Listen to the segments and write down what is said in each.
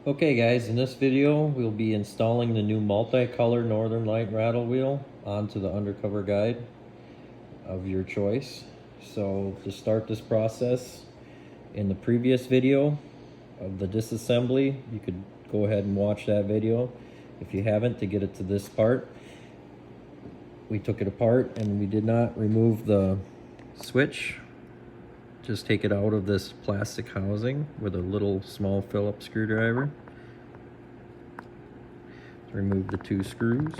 Okay guys, in this video we'll be installing the new multicolor Northern Light rattle wheel onto the undercover guide of your choice. So to start this process, in the previous video of the disassembly, you could go ahead and watch that video. If you haven't, to get it to this part, we took it apart and we did not remove the switch. Just take it out of this plastic housing with a little small Phillips screwdriver. Remove the two screws.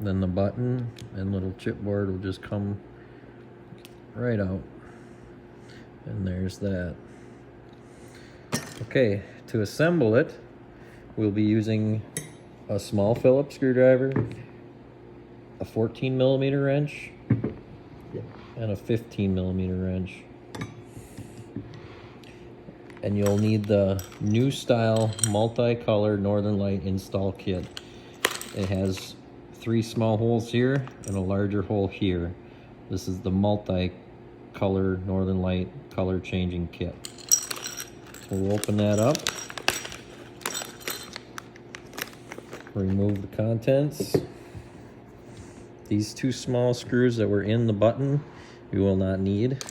Then the button and little chipboard will just come right out. And there's that. Okay, to assemble it, we'll be using a small Phillips screwdriver, a 14mm wrench, and a 15mm wrench. And you'll need the new style multicolor Northern Light install kit. It has 3 small holes here and a larger hole here. This is the multicolor Northern Light color changing kit. So we'll open that up, remove the contents. These 2 small screws that were in the button you will not need,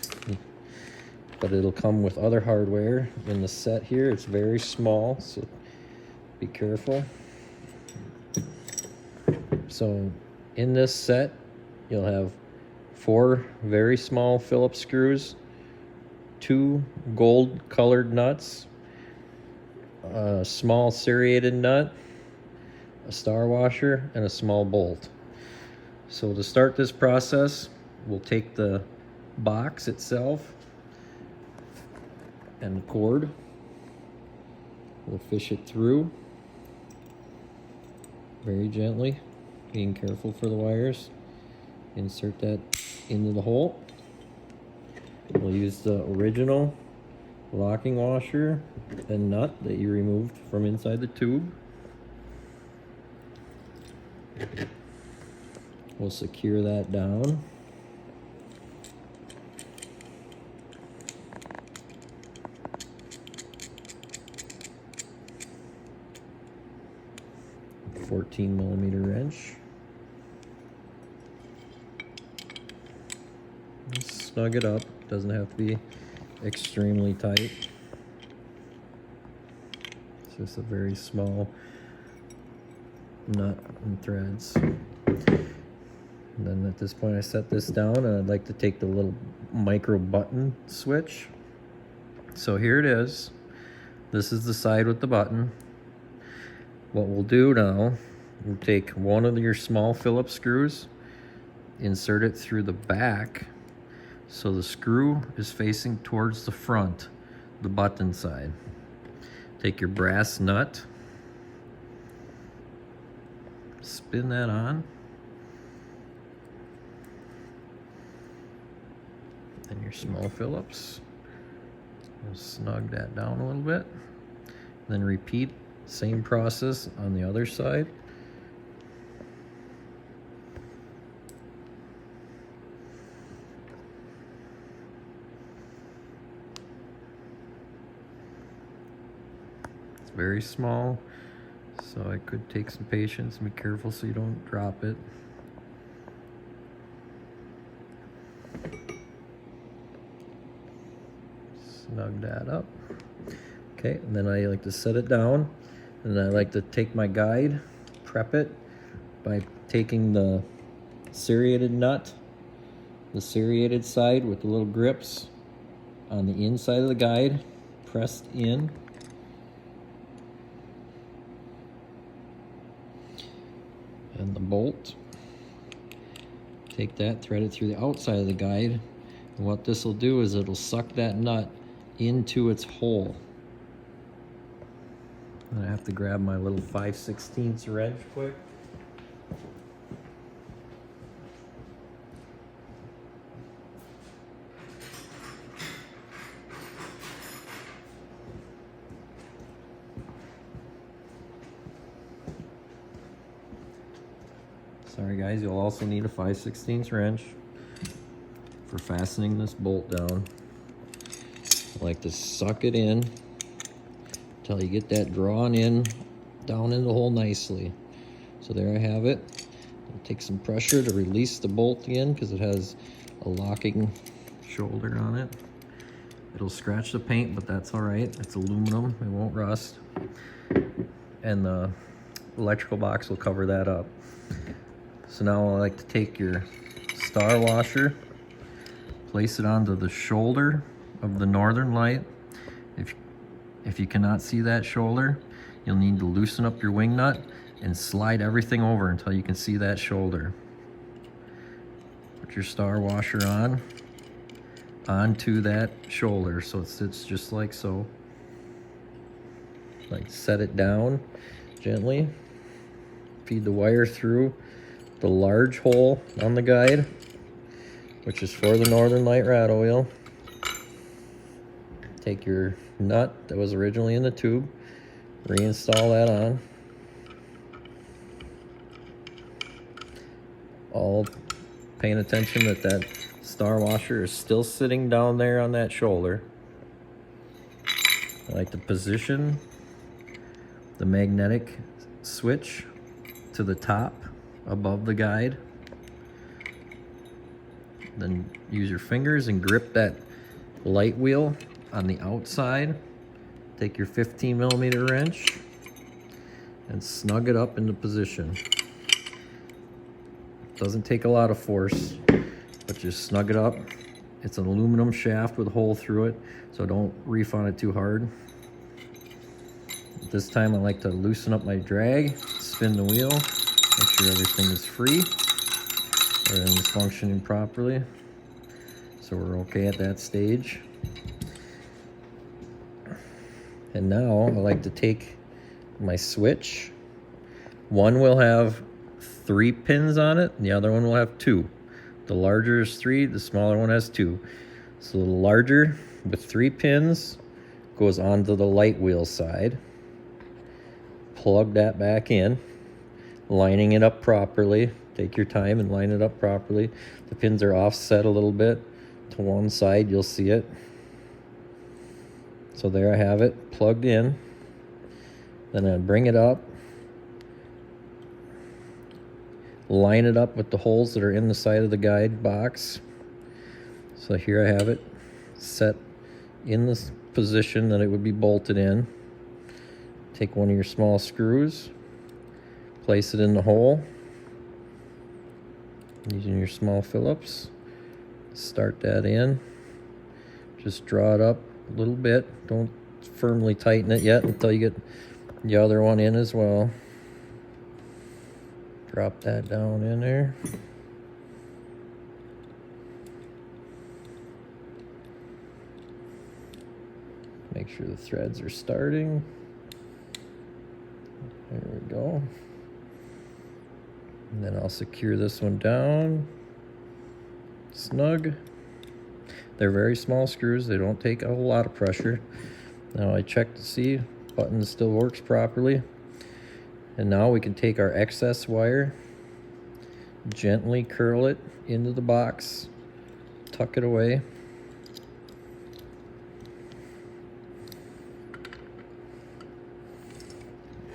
but it'll come with other hardware in the set here. It's very small, so be careful. So in this set, you'll have 4 very small Phillips screws, 2 gold colored nuts, a small serrated nut, a star washer, and a small bolt. So to start this process, we'll take the box itself and the cord. We'll fish it through very gently, being careful for the wires. Insert that into the hole. We'll use the original locking washer and nut that you removed from inside the tube. We'll secure that down. A 14mm wrench. Snug it up. Doesn't have to be extremely tight. It's just a very small nut and threads. And then at this point I set this down, and I'd like to take the little micro button switch. So here it is. This is the side with the button. What we'll do now, we'll take one of your small Phillips screws, insert it through the back so the screw is facing towards the front, the button side. Take your brass nut, spin that on, and your small Phillips. We'll snug that down a little bit. Then repeat same process on the other side. It's very small, so it could take some patience, and be careful so you don't drop it. Snug that up. Okay, and then I like to set it down, and I like to take my guide, prep it by taking the serrated nut, the serrated side with the little grips on the inside of the guide, pressed in. And the bolt. Take that, thread it through the outside of the guide, and what this will do is it'll suck that nut into its hole. And I have to grab my little 5/16 wrench quick. Sorry guys, you'll also need a 5/16 wrench for fastening this bolt down. I like to suck it in until you get that drawn in down in the hole nicely. So there I have it. It'll take some pressure to release the bolt again because it has a locking shoulder on it. It'll scratch the paint, but that's all right. It's aluminum, it won't rust. And the electrical box will cover that up. So now I like to take your star washer, place it onto the shoulder of the northern light. If you cannot see that shoulder, you'll need to loosen up your wing nut and slide everything over until you can see that shoulder. Put your star washer onto that shoulder so it sits just like so. Like set it down gently. Feed the wire through the large hole on the guide, which is for the northern light rattle wheel. Take your nut that was originally in the tube, reinstall that on. All paying attention that that star washer is still sitting down there on that shoulder. I like to position the magnetic switch to the top above the guide. Then use your fingers and grip that light wheel on the outside. Take your 15mm wrench and snug it up into position. Doesn't take a lot of force, but just snug it up. It's an aluminum shaft with a hole through it, so don't reef on it too hard. This time I like to loosen up my drag, spin the wheel, make sure everything is free, everything is functioning properly. So we're okay at that stage. And now I like to take my switch. One will have 3 pins on it, and the other one will have 2. The larger is 3, the smaller one has 2. So the larger with 3 pins goes onto the light wheel side. Plug that back in, lining it up properly. Take your time and line it up properly. The pins are offset a little bit to one side, you'll see it. So there I have it plugged in. Then I bring it up, line it up with the holes that are in the side of the guide box. So here I have it set in this position that it would be bolted in. Take one of your small screws, place it in the hole using your small Phillips. Start that in. Just draw it up a little bit. Don't firmly tighten it yet until you get the other one in as well. Drop that down in there. Make sure the threads are starting. There we go. And then I'll secure this one down. Snug. They're very small screws. They don't take a whole lot of pressure. Now I check to see button still works properly. And now we can take our excess wire, gently curl it into the box, tuck it away.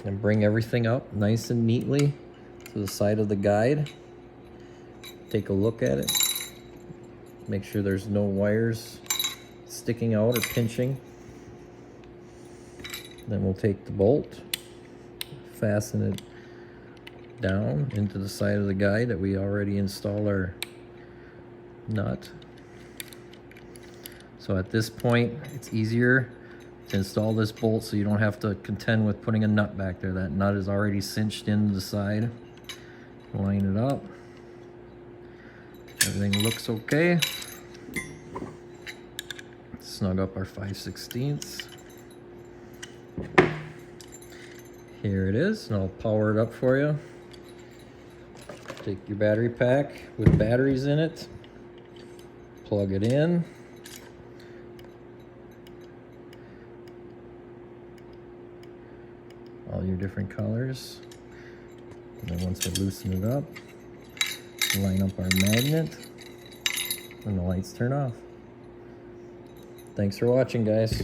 And bring everything up nice and neatly to the side of the guide. Take a look at it. Make sure there's no wires sticking out or pinching. Then we'll take the bolt, fasten it down into the side of the guide that we already installed our nut. So at this point, it's easier to install this bolt so you don't have to contend with putting a nut back there. That nut is already cinched into the side. Line it up. Everything looks okay. Snug up our 5/16. Here it is, and I'll power it up for you. Take your battery pack with batteries in it, plug it in. All your different colors. And then once I loosen it up, Line up our magnet, and the lights turn off. Thanks for watching, guys.